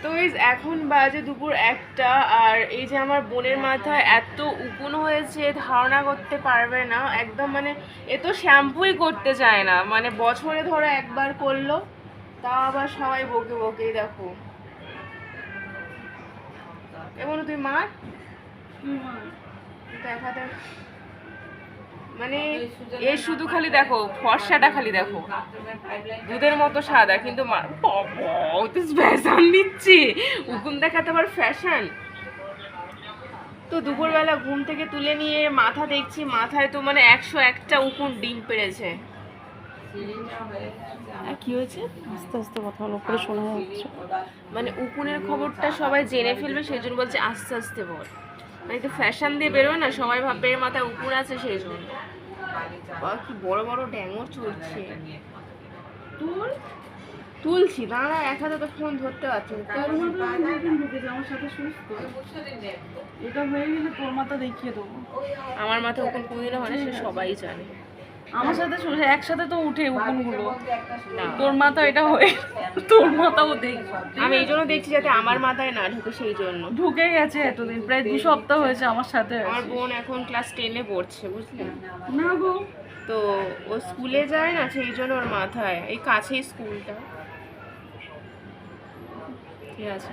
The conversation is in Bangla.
তো এখন বাজে দুপুর 1টা, আর এই যে আমার বোনের মাথায় এত উকুন হয়েছে ধারণা করতে পারবে না একদম। মানে এ তো শ্যাম্পুই করতে চায় না, মানে বছরে ধরো একবার করলো, তা আবার সবাই বকে বকে। দেখো এমন তুই মার দেখাতে, মানে এর শুধু খালি দেখো ফর্সাটা খালি দেখো দুধের মতো সাদা, কিন্তু ফ্যাশন নিচ্ছে উকুন দেখাতে আবার ফ্যাশন। তো দুপুরবেলা ঘুম থেকে তুলে নিয়ে মাথা দেখছি, মাথায় তো মানে 101টা উকুন ডিম পেড়েছে। কি হয়েছে? আস্তে আস্তে কথা হলো, করে শোনা যাচ্ছে। মানে উকুনের খবরটা সবাই জেনে ফেলবে, সেই জন্য বলছে আস্তে আস্তে বল। মানে একটু ফ্যাশন দিয়ে বেরোয় না, সবাই ভাববে এর মাথায় উকুন আছে সেই জন্য। কি বড় বড় ড্যাঙর চলছে। তুলছি দাঁড়া, এক হাতে তো ফোন ধরতে পারছি না। আমার সাথে সুস্থ এটা হয়ে গেলে তোর মাথা দেখিয়ে দেবো। আমার মাথায় উকুন কোনদিনও হয় না, সে সবাই জানে। আমার সাথে একসাথে তো উঠে উকুনগুলো, তোর মাথা এটা হয়ে তোর মাথাও দেখ। আমি এই জন্য দেখছি যাতে আমার মাথায় না ঢুকে, সেই জন্য। ঢুকে গেছে এতদিন, প্রায় 2 সপ্তাহ হয়েছে আমার সাথে। আমার বোন এখন ক্লাস 10-এ পড়ছে, বুঝলি না গো, তো ও স্কুলে যায় না, সেই জন্য ওর মাথায়, এই কাছেই স্কুলটা। ঠিক আছে।